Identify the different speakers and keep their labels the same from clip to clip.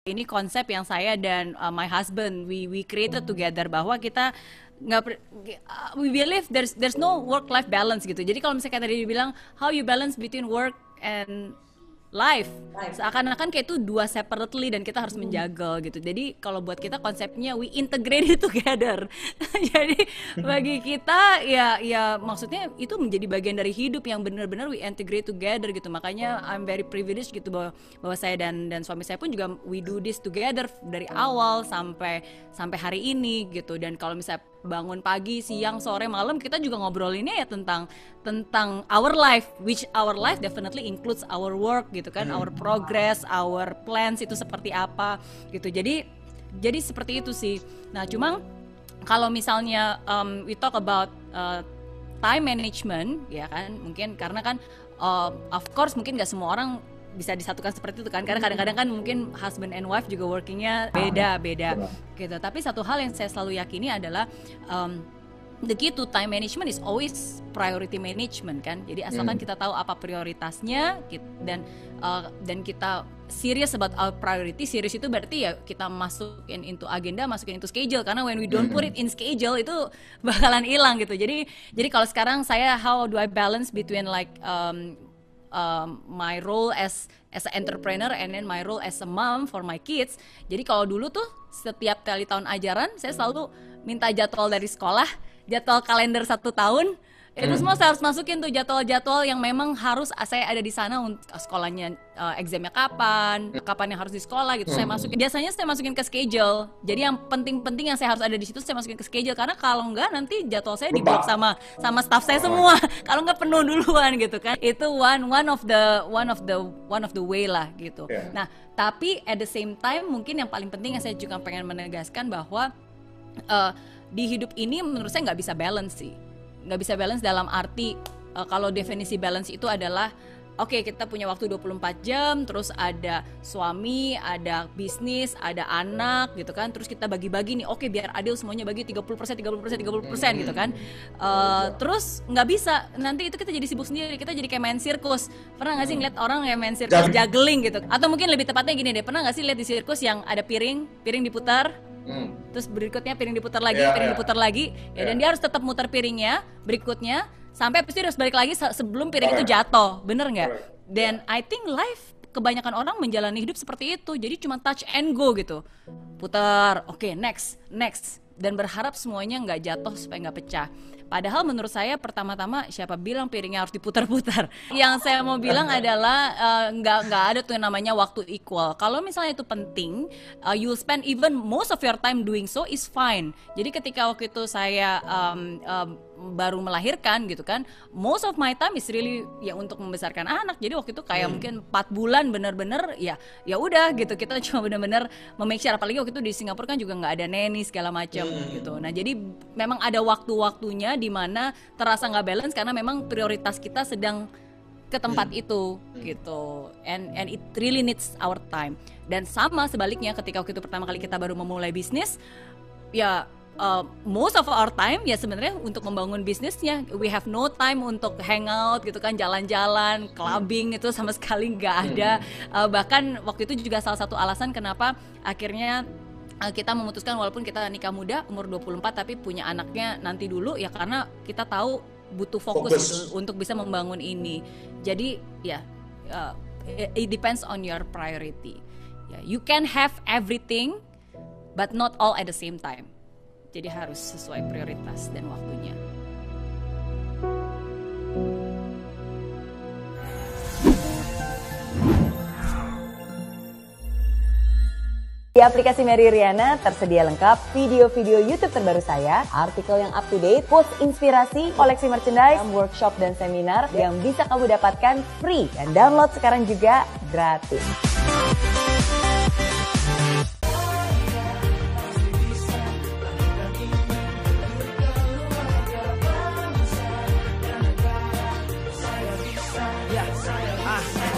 Speaker 1: Ini konsep yang saya dan my husband we created together, bahwa kita nggak we believe there's no work life balance gitu. Jadi kalau misalnya tadi dibilang how you balance between work and life, seakan-akan kayak itu dua separately dan kita harus menjaga gitu. Jadi kalau buat kita konsepnya we integrate it together. Jadi bagi kita ya maksudnya itu menjadi bagian dari hidup yang benar-benar we integrate together gitu. Makanya I'm very privileged gitu bahwa saya dan suami saya pun juga we do this together dari awal sampai hari ini gitu. Dan kalau misalnya bangun pagi, siang, sore, malam kita juga ngobrolinnya ya tentang our life, which our life definitely includes our work gitu kan, our progress, our plans itu seperti apa gitu. Jadi seperti itu sih. Nah, cuma kalau misalnya we talk about time management ya kan, mungkin karena kan of course mungkin nggak semua orang bisa disatukan seperti itu kan, karena kadang-kadang kan mungkin husband and wife juga workingnya beda gitu. Tapi satu hal yang saya selalu yakini adalah the key to time management is always priority management kan. Jadi asalkan kita tahu apa prioritasnya dan kita serious about our priority. Serious itu berarti ya kita masukin into agenda, masukin into schedule, karena when we don't put it in schedule itu bakalan hilang gitu. Jadi kalau sekarang saya how do I balance between like my role as an entrepreneur and then my role as a mom for my kids. Jadi kalau dulu tuh setiap kali tahun ajaran saya selalu minta jadwal dari sekolah, jadwal kalender 1 tahun. Itu semua saya harus masukin tuh jadwal-jadwal yang memang harus saya ada di sana untuk sekolahnya, examnya kapan yang harus di sekolah gitu. Saya masukin, biasanya saya masukin ke schedule. Jadi yang penting-penting yang saya harus ada di situ saya masukin ke schedule, karena kalau enggak nanti jadwal saya di-block sama staff saya semua. Kalau enggak penuh duluan gitu kan. Itu one of the way lah gitu. Nah, tapi at the same time mungkin yang paling penting yang saya juga pengen menegaskan bahwa di hidup ini menurut saya nggak bisa balance sih. Nggak bisa balance dalam arti kalau definisi balance itu adalah oke, kita punya waktu 24 jam, terus ada suami, ada bisnis, ada anak gitu kan, terus kita bagi-bagi nih, oke biar adil semuanya bagi 30% gitu kan. Terus nggak bisa, nanti itu kita jadi sibuk sendiri, kita jadi kayak main sirkus. Pernah nggak sih ngeliat orang yang main sirkus juggling gitu? Atau mungkin lebih tepatnya gini deh, pernah nggak sih lihat di sirkus yang ada piring diputar, terus berikutnya piring diputar lagi, diputar lagi, ya, dan dia harus tetap muter piringnya berikutnya sampai pasti harus balik lagi sebelum piring itu jatuh, bener nggak? Dan I think life kebanyakan orang menjalani hidup seperti itu, jadi cuma touch and go gitu, putar, oke, next, dan berharap semuanya nggak jatuh supaya nggak pecah. Padahal menurut saya pertama-tama siapa bilang piringnya harus diputar-putar. Yang saya mau bilang adalah nggak ada tuh yang namanya waktu equal. Kalau misalnya itu penting, you'll spend even most of your time doing so is fine. Jadi ketika waktu itu saya baru melahirkan gitu kan, most of my time is really ya untuk membesarkan anak. Jadi waktu itu kayak mungkin 4 bulan bener-bener ya udah gitu, kita cuma bener-bener memake sure, apalagi waktu itu di Singapura kan juga nggak ada nanny segala macam gitu. Nah jadi memang ada waktu-waktunya di mana terasa nggak balance karena memang prioritas kita sedang ke tempat itu gitu, and it really needs our time. Dan sama sebaliknya ketika waktu itu pertama kali kita baru memulai bisnis, ya most of our time ya sebenarnya untuk membangun bisnisnya. We have no time untuk hangout gitu kan, jalan-jalan, clubbing itu sama sekali nggak ada. Bahkan waktu itu juga salah satu alasan kenapa akhirnya kita memutuskan walaupun kita nikah muda umur 24 tapi punya anaknya nanti dulu, ya karena kita tahu butuh fokus gitu untuk bisa membangun ini. Jadi ya it depends on your priority. You can have everything but not all at the same time. Jadi harus sesuai prioritas dan waktunya.
Speaker 2: Di aplikasi Mary Riana tersedia lengkap video-video YouTube terbaru saya, artikel yang up to date, post inspirasi, koleksi merchandise, workshop dan seminar yang bisa kamu dapatkan free dan download sekarang juga gratis.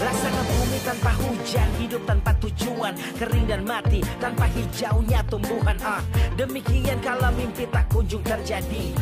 Speaker 3: Laksana bumi tanpa hujan, hidup tanpa tujuan, kering dan mati tanpa hijaunya tumbuhan. Demikian kalau mimpi tak kunjung terjadi.